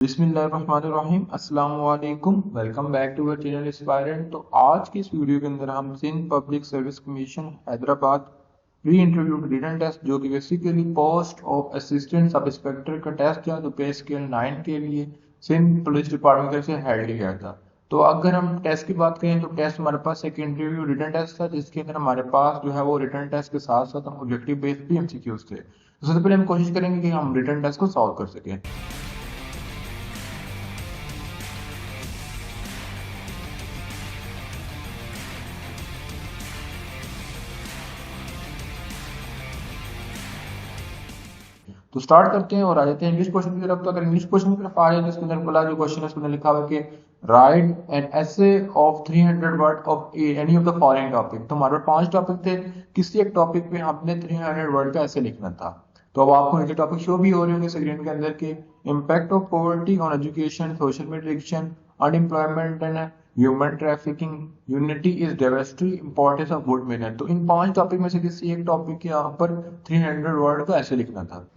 बिस्मिल्लाहिर्रहमानिर्रहीम अस्सलाम वालेकुम। Welcome back to our channel aspirant. तो आज की इस वीडियो के अंदर हम Sindh public service commission Hyderabad pre interview written test जो कि basically post of assistant sub inspector का टेस्ट था जो पे स्केल 9 के लिए सिंध पुलिस डिपार्टमेंट की तरफ से हेल्ड किया था। तो अगर हम टेस्ट की बात करें तो टेस्ट हमारे पास एक इंटरव्यू रिटन टेस्ट था जिसके अंदर हमारे पास जो है वो रिटन टेस्ट के साथ साथ हम ऑब्जेक्टिव बेस्ड भी एमसीक्यूज थे। तो सबसे पहले हम कोशिश करेंगे कि हम रिटन टेस्ट को सॉल्व कर सकें। तो स्टार्ट करते हैं और आ जाते हैं इंग्लिश क्वेश्चन की तरफ। तो अगर इंग्लिश क्वेश्चन की तरफ आ जाए तो इसके अंदर पहला जो क्वेश्चन है उसके अंदर लिखा हुआ है कि right an essay of 300 word of any of the following topic. तो हमारे पास 5 टॉपिक थे, किसी एक टॉपिक पे हमने 300 वर्ड का ऐसे लिखना था। तो अब आपको नीचे टॉपिक शो भी हो रहे होंगे स्क्रीन के अंदर के impact of poverty on education, social media, unemployment and human trafficking, unity is diversity, importance of good manner. तो इन 5 टॉपिक में से किसी एक टॉपिक के यहाँ पर 300 वर्ड को ऐसे लिखना था।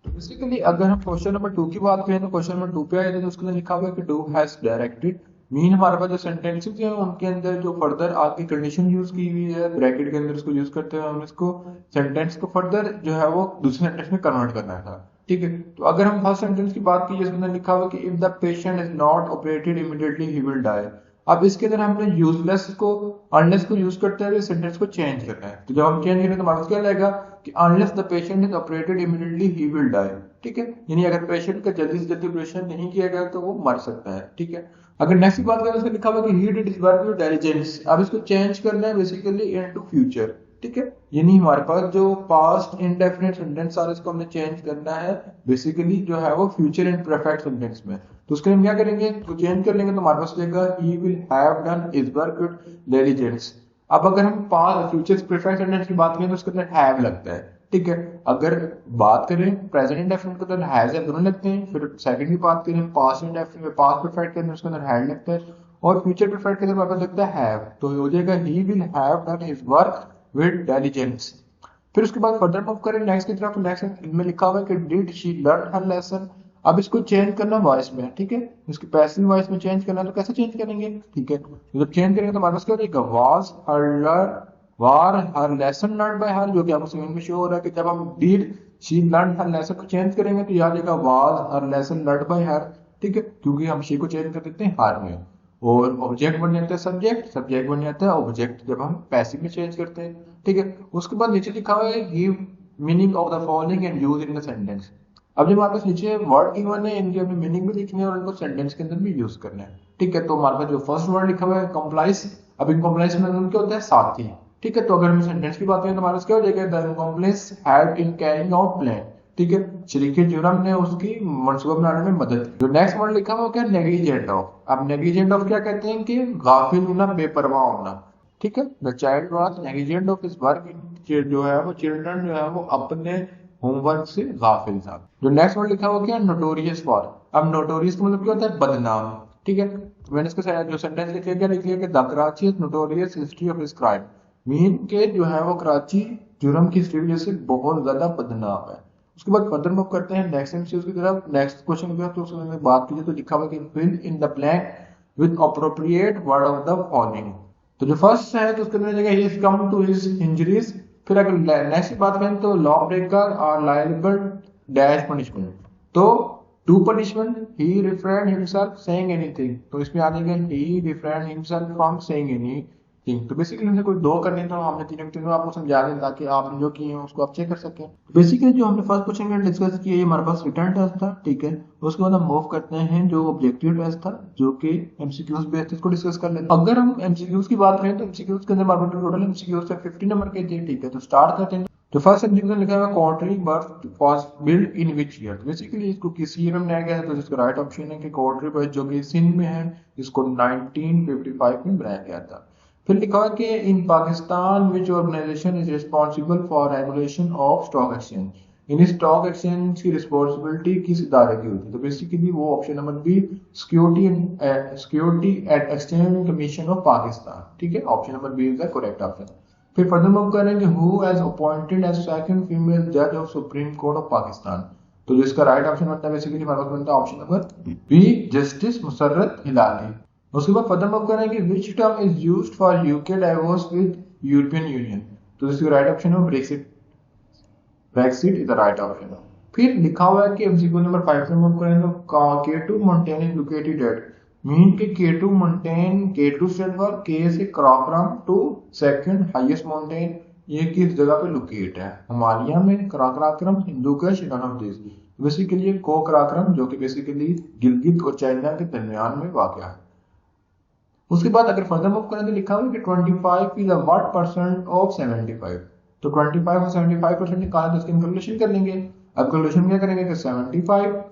बेसिकली अगर हम क्वेश्चन नंबर 2 की बात करें तो क्वेश्चन नंबर 2 पे आए थे तो उसके अंदर लिखा हुआ है कि डू हैज डायरेक्टेड। मीन हमारे पास जो सेंटेंसेस हैं उनके अंदर जो फर्दर आगे कंडीशन यूज की हुई है ब्रैकेट के अंदर उसको यूज करते हुए हम इसको सेंटेंस को फर्दर जो है वो दूसरे सेंटेंस में कन्वर्ट करना था। ठीक है, तो अगर हम फर्स्ट सेंटेंस की बात की जिसके अंदर लिखा हुआ है कि if the patient is not operated immediately he will die. अब इसके अंदर हमने यूजलेस को अनलेस को यूज करते हुए सेंटेंस को चेंज करना है। तो जब हम चेंज करें तो हमारा क्या लगेगा कि unless the patient is operated immediately he will die. ठीक है, यानी अगर पेशेंट का जल्दी से जल्दी ऑपरेशन नहीं किया गया तो वो मर सकता है। ठीक है, अगर नेक्स्ट की बात करें तो उसमें लिखा हुआ कि he did his work with diligence. अब इसको चेंज करना है बेसिकली इनटू फ्यूचर। ठीक है, यानी हमारे पास जो पास्ट इंडेफिनिट सेंटेंस आ रहा है इसको हमने चेंज करना है बेसिकली जो है वो फ्यूचर इन परफेक्ट सेंटेंस में। तो उसके लिए हम क्या करेंगे, तो चेंज कर लेंगे तो हमारे पास जाएगा he will have done his work with diligence. अब अगर हम पास्ट फ्यूचर परफेक्ट सेंटेंस की बात करें तो उसके अंदर हैव लगता है। ठीक है, अगर बात करें प्रेजेंट इंडेफिनिट के अंदर हैज है दोनों लगते हैं। फिर सेकंड की बात करें पास्ट इंडेफिनिट पास्ट परफेक्ट के अंदर उसके अंदर हैड लगता है और फ्यूचर परफेक्ट के अंदर हमारे पास लगता है हैव। तो हो जाएगा he will have done his work with diligence. फिर उसके बाद फर्दर मूव करें नेक्स्ट की तरफ। तो नेक्स्ट में लिखा हुआ है कि did she learn her lesson. अब इसको चेंज करना वॉइस में। ठीक है, इसकी पैसिव वॉइस में चेंज करना तो कैसे चेंज करेंगे। ठीक है, तो जब चेंज करेंगे तो हमारे पास क्या हो जाएगा was her lesson learn by हर, जो कि आपको स्क्रीन में शो हो रहा है कि जब हम did she learn her lesson को चेंज करेंगे तो याद आएगा was her lesson learn by हर। ठीक है, क्योंकि हम शी को चेंज कर देते हैं हर में और ऑब्जेक्ट बन जाता है सब्जेक्ट, सब्जेक्ट बन जाता है ऑब्जेक्ट जब हम पैसिव में चेंज करते हैं। ठीक है, उसके बाद नीचे लिखा हुआ है give meaning of the following and use in the sentence. अब जब हमारे पास नीचे वर्ड गिवन है इनके अपने मीनिंग भी लिखने हैं और इनको सेंटेंस के अंदर भी यूज करना है। ठीक है, तो हमारे पास जो फर्स्ट वर्ड लिखा हुआ है कंप्लाइज। अब इनकम्प्लाइज में क्या होता है साथी। ठीक है, तो अगर हम सेंटेंस की बात करें तो हमारे पास क्या हो जाएगा the accomplices help in carrying out plan. ठीक है, शरीके जुर्म ने उसकी मनसूबा बनाने में मदद की। जो नेक्स्ट वर्ड लिखा हुआ क्या नेग्लिजेंट ऑफ। अब नेग्लिजेंट ऑफ क्या कहते हैं कि गाफिल होना, बेपरवाह होना। ठीक है, the child was negligent of his work. जो है वो चिल्ड्रन जो है वो अपने होमवर्क से गाफिल था। जो नेक्स्ट वर्ड लिखा हुआ क्या नोटोरियस फॉर। अब नोटोरियस का मतलब क्या होता है बदनाम। ठीक है, तो मैंने इसका जो सेंटेंस लिख लिया क्या लिख लिया कि the Karachi is notorious history of his crime. Mean के जो है वो कराची जुर्म की हिस्ट्री वजह से बहुत ज्यादा बदनाम है। उसके बाद फर्दर मूव करते हैं नेक्स्ट एमसीक्यू की तरफ। नेक्स्ट क्वेश्चन की तरफ तो उसमें बात कीजिए तो लिखा हुआ है कि fill in the blank with appropriate word of the following. तो जो फर्स्ट है तो उसके अंदर जगह he is come to his injuries. फिर अगर नेक्स्ट की बात करें तो लॉ ब्रेकर और लायबल डैश पनिशमेंट। तो to punishment he refrained himself saying anything. तो इसमें आ जाएगा he refrained himself from saying anything. तो बेसिकली हमने कोई दो करने तो हमने तीनों आपको समझा दें ताकि आपने जो किए हैं उसको आप चेक कर सकें। बेसिकली जो हमने फर्स्ट क्वेश्चन में डिस्कस किया ये हमारे पास रिटर्न टेस्ट था। ठीक है, उसके बाद हम मूव करते हैं जो ऑब्जेक्टिव टेस्ट था जो कि एमसीक्यूज बेस्ड इसको डिस्कस कर लेते हैं। अगर हम एमसीक्यूज की बात करें तो एमसीक्यूज के अंदर हमारे पास टोटल एमसीक्यूज 50 नंबर के थे। ठीक है, तो स्टार्ट करते हैं। तो फर्स्ट एमसीक्यू में लिखा हुआ country birth was build in which year. Basically इसको किस ईयर में बनाया गया है तो इसका राइट ऑप्शन है कि कंट्री बर्थ जो कि सिंध में है इसको 1955 में बनाया गया था। फिर लिखा है कि in Pakistan which organization is responsible for regulation of stock exchange. इन स्टॉक एक्सचेंज की रिस्पॉन्सिबिलिटी किस इदारे की होती है। तो बेसिकली वो option number B security and exchange commission of Pakistan. ठीक है, option number B is the correct option. फिर फर्दर मूव करेंगे who has appointed as second female जज of supreme court of Pakistan. तो जो इसका राइट ऑप्शन बनता है बेसिकली हमारे पास बनता है option number B, justice Musarrat Hilali. उसके बाद फर्दर मूव करेंगे which term is used for UK divorce with European Union. तो इसका राइट ऑप्शन है Brexit. Brexit is the right option. फिर लिखा हुआ है कि एमसीक्यू नंबर 5 में मूव करें तो K2 mountain is located at mean के K2 mountain, K2 stand for K से Karakoram two second highest mountain, ये किस जगह पे लोकेट है? हिमालय में, Karakoram, Hindu Kush, none of this. Basically को कराक्रम जो कि बेसिकली गिलगित और चाइना के दरमियान में वाक़ है। उसके बाद अगर फर्दर मूव करें तो लिखा हुआ है कि 25 is a what percent of 75। तो 25 और 75% निकालें तो इसकी कैलकुलेशन कर लेंगे। अब कैलकुलेशन क्या करेंगे कि 25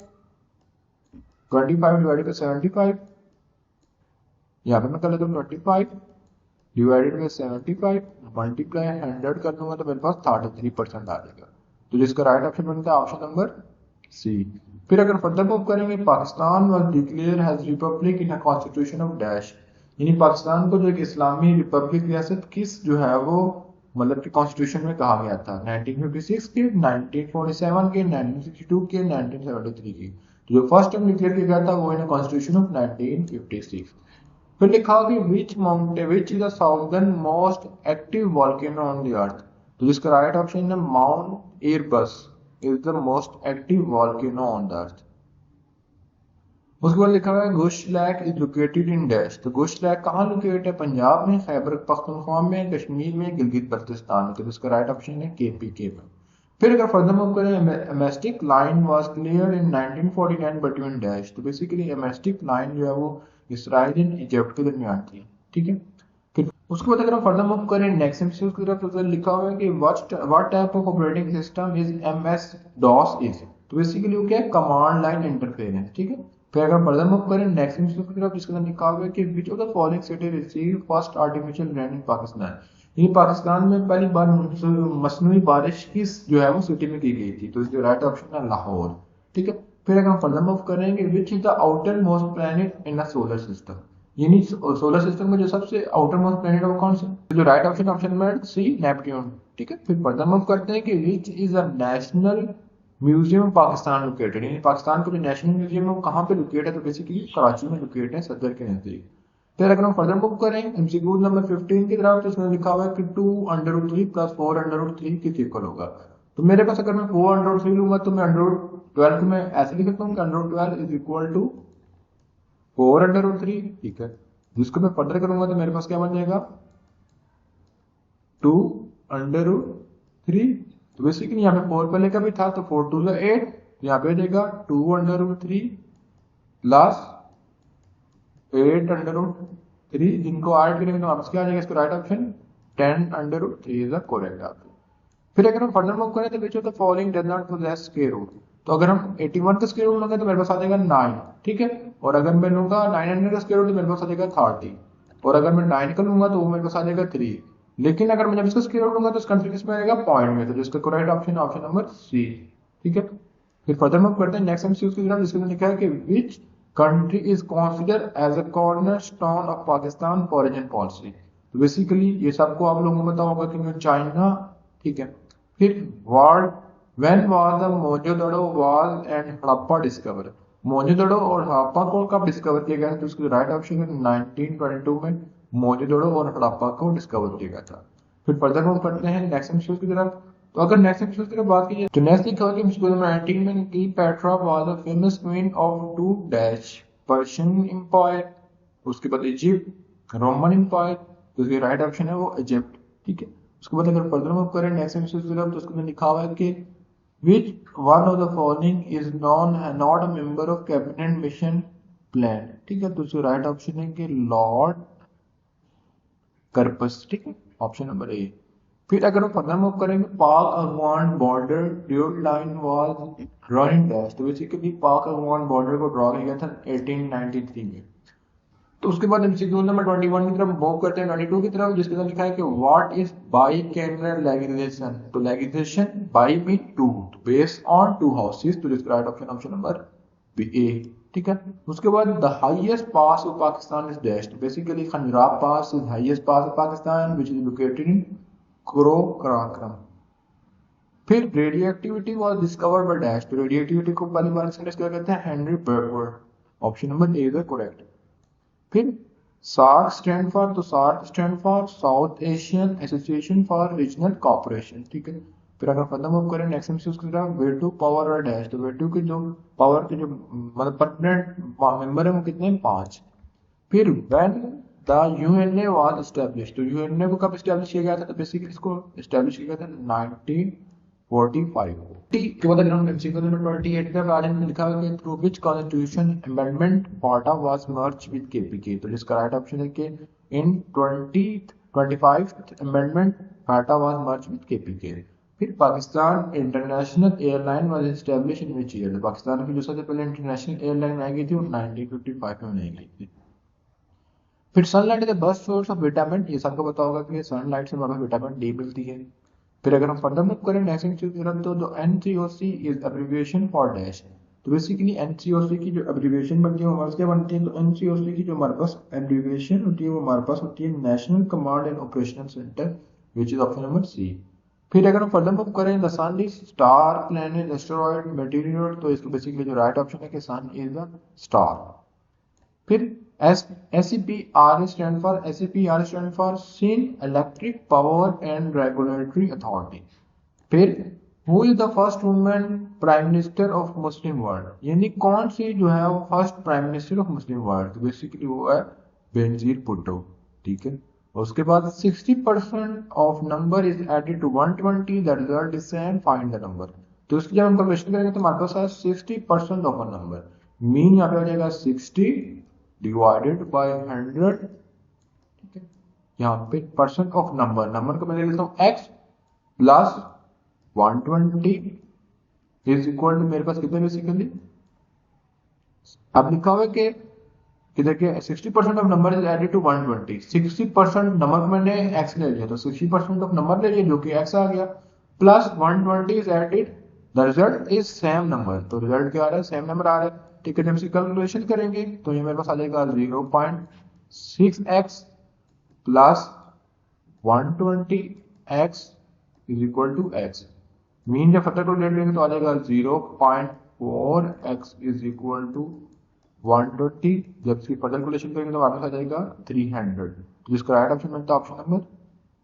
डिवाइडेड बाय 75, यहाँ पे मैं कर लेता हूँ 25 डिवाइडेड बाय 75 मल्टीप्लाई 100 कर दूंगा तो मेरे पास 33% आ जाएगा। तो जिसका राइट ऑप्शन बनता है ऑप्शन नंबर सी। फिर अगर फर्दर मूव करेंगे Pakistan was declare has Republic in a constitution of dash, यानी पाकिस्तान को जो एक इस्लामी रिपब्लिक रियासत किस जो है वो मतलब कि कॉन्स्टिट्यूशन में कहा गया था? 1956 के, 1947 के, 1962 के, 1973 की। तो जो फर्स्ट टाइम डिक्लेयर किया गया था वो इन कॉन्स्टिट्यूशन ऑफ 1956। फिर लिखा कि which is the southern most active volcano on the earth. तो जिसका राइट ऑप्शन है mount Erebus is the most active volcano on the earth. उसके बाद लिखा हुआ है Gush lake is located in dash. तो गुश लेक कहाँ लोकेट है? पंजाब में, खैबर पख्तूनख्वा में, कश्मीर में, गिलगित बल्तिस्तान में। तो इसका राइट ऑप्शन है KPK में। फिर अगर फर्दर मूव करें armistice line was clear in 1949 between dash. तो बेसिकली एमेस्टिक लाइन जो है वो इसराइल एंड इजिप्ट के दरमियान थी, ठीक है। फिर उसके बाद अगर हम फर्दर मूव करें नेक्स्ट एमसीक्यू की तरफ तो लिखा हुआ है कि what type of operating system is MS DOS is. तो बेसिकली वो क्या है? कमांड लाइन इंटरफेरेंस, ठीक है। फिर अगर फर्दर मूव करें नेक्स्ट एमसीक्यू की तरफ जिसके अंदर लिखा हुआ है कि which of the following city receive first artificial rain in Pakistan. ये पाकिस्तान में पहली बार मसनूई बारिश किस जो है वो सिटी में की गई थी। तो इसका राइट ऑप्शन है लाहौर, ठीक है। फिर अगर हम फर्दर मूव करेंगे विच is the outer most planet in a solar system, यानी सोलर सिस्टम में जो सबसे आउटर मोस्ट प्लैनेट है वो कौन सा? जो right option option number C Neptune, ठीक है। फिर फर्दर मूव करते हैं कि which is a national museum Pakistan located, यानी पाकिस्तान का जो नेशनल म्यूजियम है वो कहाँ पे लोकेट है? तो बेसिकली कराची में लोकेट है, सदर के नजदीक। फिर अगर हम फर्दर मूव करें एमसीक्यू नंबर 15 की तरफ तो उसमें लिखा हुआ है कि 2√3 प्लस 4√3 किस इक्वल होगा। तो मेरे पास अगर मैं 4√3 लूंगा तो मैं √12 को मैं ऐसे लिख सकता हूँ कि √12 इज इक्वल टू 4√3, ठीक है। जिसको मैं फर्दर करूंगा तो मेरे पास क्या बन जाएगा 2√3। तो बेसिकली यहाँ पे 4 पहले का भी था तो 4 2 8, यहाँ पे जाएगा 2√3 प्लस 8√3, जिनको ऐड करेंगे तो वापस क्या आ जाएगा? इसका right option 10√3 is the correct option. फिर अगर हम फर्दर मूव करें तो which of the following does not possess square root. तो अगर हम 81 का स्क्वायर रूट लेंगे तो मेरे पास आ जाएगा 9, ठीक है। और अगर मैं लूंगा 900 का स्क्वायर रूट तो मेरे पास आ जाएगा 30, और अगर मैं 9 का लूंगा तो वो मेरे पास आ जाएगा 3। लेकिन अगर मैं जब इसका स्क्वायर रूट लूंगा तो इसका आंसर किस में आएगा? पॉइंट में। तो जिसका correct option option number C, ठीक है। फिर फर्दर मूव करते हैं नेक्स्ट एमसीक्यू की तरफ जिसके अंदर लिखा है कि which country is consider as a cornerstone of Pakistan foreign policy. तो बेसिकली ये सबको आप लोगों को पता होगा कि चाइना, ठीक है। फिर world when was the Mohenjodaro was and Harappa discover. Mohenjodaro और हड़प्पा को कब डिस्कवर किया गया? तो उसका राइट ऑप्शन है 1922 में मोहनजोदड़ो और हड़प्पा को डिस्कवर किया गया था। फिर फर्दर मूव करते हैं नेक्स्ट एमसीक्यू की तरफ। तो अगर नेक्स्ट एमसीक्यू की तरफ बात की जाए तो नेक्स्ट लिखा है कि एमसीक्यू नंबर 19 में Cleopatra was a famous queen of 2 dash Persian empire, उसके बाद इजिप्ट, रोमन एम्पायर। तो उसके राइट ऑप्शन है वो इजिप्ट, ठीक है। उसके बाद अगर फर्दर मूव करें नेक्स्ट एमसीक्यू की तरफ तो उसके अंदर लिखा हुआ है कि which one of the following is not a member of cabinet mission plan, ठीक है। तो उसका राइट ऑप्शन है कि लॉर्ड कर्पस, ठीक है, ऑप्शन नंबर ए। फिर अगर हम फर्दर मूव करेंगे पाक Afghan border duet line was drawn in dash. तो बेसिकली पाक अफगान बॉर्डर को ड्रॉ किया गया था 1893 में। तो उसके बाद एमसीक्यू नंबर 21 की तरफ मूव करते हैं 22 की तरफ जिसके अंदर लिखा है कि what is bicameral legislation. तो legislation bi mean two, based on 2 houses. तो जिसका right option option number B A, ठीक है। उसके बाद the highest pass of Pakistan is dash. तो basically Khunjerab pass is highest pass of Pakistan which is located in Karakoram. फिर radio activity was discovered by dash, तो radio activity को पहली बार से डिस्कवर करते हैं Henri बर्गवर्ड, option number A is correct. फिर सार्क स्टैंड फॉर, तो SAARC stand for South Asian association for regional cooperation, ठीक है। फिर अगर फर्दर मूव करें नेक्स्ट एमसीक्यू की तरफ, वेटू पावर और डैश, तो वेटू के जो पावर के जो मतलब परमानेंट मेंबर है वो कितने हैं, 5। फिर when the UNA was establish, तो यूएनए को कब एस्टैब्लिश किया गया था, तो बेसिकली इसको एस्टैब्लिश किया गया था 1945। के बाद अगर हम एमसीक्यू नंबर 28 पे आ जाएंगे, लिखा हुआ है through which constitution amendment FATA was merged with KPK, तो इसका राइट ऑप्शन है कि in 25th amendment FATA was merged with KPK. फिर Pakistan International Airline was establish in which year, Pakistan की जो सबसे पहले इंटरनेशनल एयरलाइन बनाई गई थी वो 1955 में बनाई गई थी। फिर sunlight is the best source of vitamin, ये सबको पता होगा कि सनलाइट से हमें विटामिन डी मिलती है। फिर अगर हम फर्दर मूव करें नेक्स्ट चीज की तरफ, तो NCOC is abbreviation for dash, तो बेसिकली एनसीओसी की जो एब्रिविएशन बनती है वो हमारे क्या बनती है, तो एनसीओसी की जो हमारे पास एब्रिविएशन होती है वो हमारे पास होती है national command and operational centre, which is option number C. फिर अगर हम फर्दर मूव करें the sun is star planet asteroid material, तो इसको बेसिकली जो राइट ऑप्शन है कि सन इज द स्टार। फिर SEPR stand for Sindh electric power and regulatory authority. फिर who is the first women prime minister of muslim world, यानी कौन सी जो है वो first prime minister of muslim world, तो बेसिकली वो है बेनजीर भुट्टो, ठीक है। उसके बाद 60% of number is added to 120, the result is same, find the number, तो इसकी जब हम कैलकुलेशन करेंगे तो हमारे पास है 60% ऑफ अ नंबर, मीन यहाँ पे हो जाएगा 60 डिवाइडेड बाय 100, ठीक है। यहाँ पे परसेंट ऑफ नंबर, नंबर को मैं ले लेता हूँ x plus 120 is equal to मेरे पास कितने बेसिकली, अब लिखा हुआ है कि इधर के 60% of number is added to 120, 60% number को मैंने x ले लिया, तो 60% ऑफ नंबर ले लिया जो कि x आ गया, plus 120 is added, the result is same number, तो रिजल्ट क्या आ रहा है, सेम नंबर आ रहा है, ठीक है। जब इसकी कैलकुलेशन करेंगे तो ये मेरे पास आ जाएगा 0.6x plus 120x is equal to x, mean जब फर्दर को ले लेंगे तो आ जाएगा 0.4x इज इक्वल टू 120, जब इसकी फर्दर कैलकुलेशन करेंगे तो वापस आ जाएगा 300, तो जिसका राइट ऑप्शन मिलता है ऑप्शन नंबर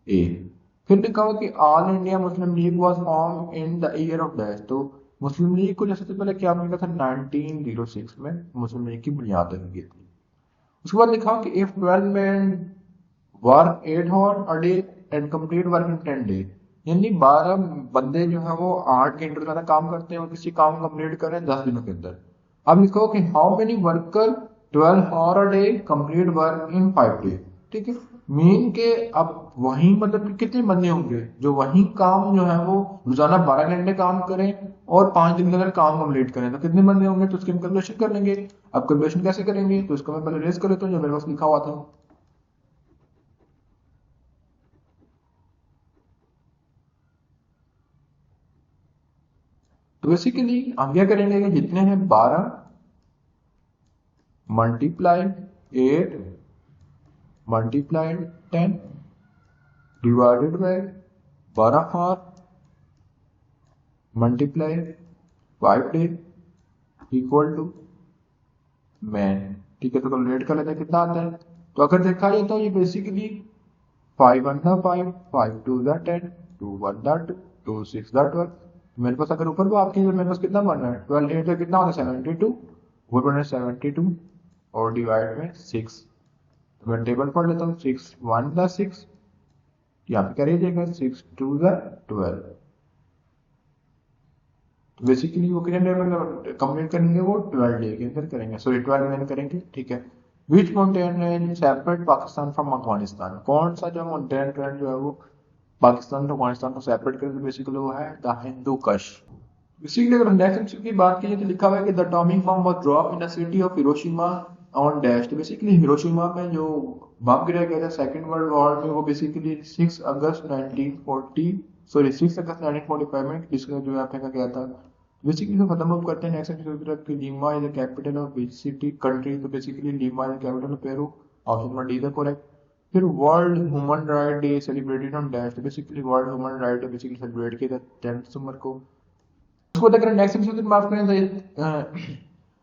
ए। फिर लिखा हुआ कि all India Muslim league was form in the year of dash, तो मुस्लिम लीग को सबसे पहले क्या मिला था, 1906 में मुस्लिम लीग की बुनियाद रखी गई थी। उसके बाद लिखा कि if 12 men work 8 hours a day and complete work in 10 days, यानी 12 बंदे जो है वो 8 घंटे से ज्यादा काम करते हैं और किसी काम को कंप्लीट करें 10 दिनों के अंदर। अब लिखो कि how many worker 12 hours a day complete work in 5 days, ठीक है। मीन के अब वही मतलब कि कितने बंदे होंगे जो वही काम जो है वो रोजाना 12 घंटे काम करें और 5 दिन के अंदर काम कंप्लीट करें, तो कितने बंदे होंगे, तो उसकी हम कैलकुलेशन कर लेंगे। अब कैलकुलेशन कैसे करेंगे, तो इसको मैं पहले रेस कर लेता हूँ जो मेरे पास लिखा हुआ था, तो बेसिकली हम क्या करेंगे कि जितने हैं 12 multiplied 8 multiplied 10 divided by 12 hour multiplied 5 day equal to man, ठीक है। तो कैलकुलेट कर लेते हैं कितना आता है, तो अगर देखा जाए तो ये बेसिकली 5 1 5 5 2 10 2 1 2 2 6 12, मेरे पास अगर ऊपर बात की तो मेरे पास कितना बनना है, 12 8 कितना होता है 72, ऊपर बनना है 72 और डिवाइड में 6, तो मैं टेबल पढ़ लेता हूँ, 6 1 + 6, यहाँ पे क्या रह जाएगा 6 2 12, तो बेसिकली वो कितने डे में कंप्लीट करेंगे, वो 12 डे के अंदर करेंगे, सॉरी 12 दिन करेंगे, ठीक है। Which mountain range separate Pakistan from Afghanistan, कौन सा जो माउंटेन रेंज जो है वो पाकिस्तान और अफगानिस्तान को सेपरेट करके बेसिकली वो है द हिंदू कश। बेसिकली अगर नेक्स्ट की बात की तो लिखा हुआ है कि the atomic bomb was drop in the city of Hiroshima on dash, तो बेसिकली हिरोशिमा में जो बम गिराया गया था सेकंड वर्ल्ड वॉर में वो बेसिकली 6 अगस्त 1945 में जिसका जो है फेंका गया था। बेसिकली तो खत्म अब करते हैं नेक्स्ट एपिसोड की Lima is the capital of which city country, तो basically Lima is the capital of Peru, option number D is correct. फिर world human right day celebrated on dash, तो basically world human right day basically celebrate किया जाता है 10 दिसंबर को। उसको बाद अगर नेक्स्ट एपिसोड में माफ करें तो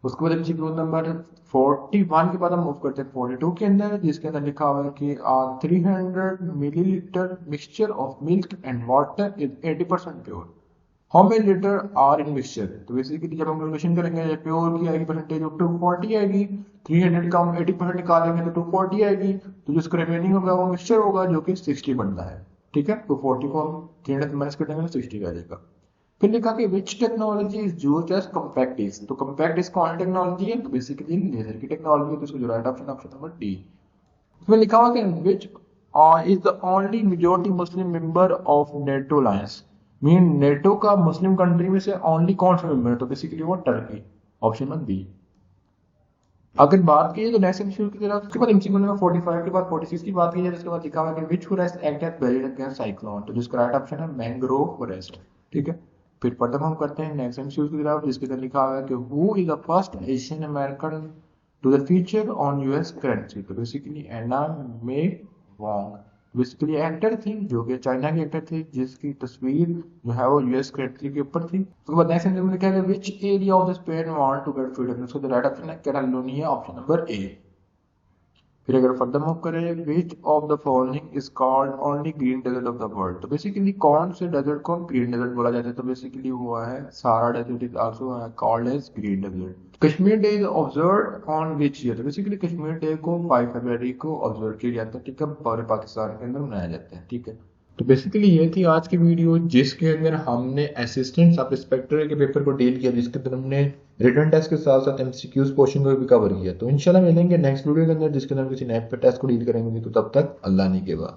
उसके बाद एपिसोड नंबर 41 के बाद हम मूव करते हैं 42 के अंदर, जिसके अंदर लिखा हुआ है कि 300 millilitre mixture of milk and water is 80% pure, how many litre are in mixture. तो बेसिकली जब हम कैलकुलेशन करेंगे प्योर की आएगी परसेंटेज ऑफ 240 आएगी, 300 का हम 80% निकालेंगे तो 240 आएगी, तो जो इसका रिमेनिंग होगा वो मिक्सचर होगा जो कि 60 बनता है। ठीक है, 240 को हम 300 माइनस कर देंगे तो 60 आ जाएगा। फिर लिखा कि which technology is used as compact disc, तो कॉम्पैक्ट डिस्क कौन सी टेक्नोलॉजी है, तो बेसिकली लेजर की टेक्नोलॉजी है, तो इसका जो right option option number D. इसमें लिखा हुआ कि which is the only majority Muslim member of NATO alliance, mean NATO का मुस्लिम कंट्री में से ओनली कौन सा मेंबर है, तो बेसिकली वो टर्की, ऑप्शन नंबर बी। अगर बात की तो नेक्स्ट एमसीक्यू की तरफ, उसके बाद एमसीक्यू नंबर 45 के बाद 46 की बात की जाए, जिसके बाद लिखा हुआ है कि which forest act as barrier against cyclone, तो जिसका राइट ऑप्शन है मैंग्रोव फॉरेस्ट। ठीक है, फिर फर्दर हम करते हैं नेक्स्ट एमसीक्यू की तरफ, जिसके अंदर लिखा हुआ है कि who is the first Asian American to the feature on US currency, तो basically Anna May Wong, basically actor थी जो कि चाइना की एक्टर थी, जिसकी तस्वीर जो है वो यूएस करेंसी के ऊपर थी। उसके बाद नेक्स्ट एमसीक्यू में लिखा है which area of the Spain want to get freedom, उसका राइट ऑप्शन है कैटालोनिया, ऑप्शन नंबर ए। फिर अगर फर्दर मूव करें which of the following is called only green desert of the world, तो basically कौन से डेजर्ट को green desert बोला जाता है, तो बेसिकली वो है सारा desert is also called as green desert. Kashmir day is observed on which year, तो बेसिकली कश्मीर डे को 5 फरवरी को ऑब्जर्व किया जाता है। ठीक है, पूरे पाकिस्तान के अंदर मनाया जाता है। ठीक है, तो बेसिकली ये थी आज की वीडियो, जिसके अंदर हमने असिस्टेंट सब इंस्पेक्टर के पेपर को डील किया, जिसके अंदर हमने रिटन टेस्ट के साथ साथ एमसीक्यूज पोर्शन को भी कवर किया। तो इंशाल्लाह मिलेंगे नेक्स्ट वीडियो के अंदर, जिसके अंदर किसी नए टेस्ट को डील करेंगे। तो तब तक अल्लाह ने के बाद।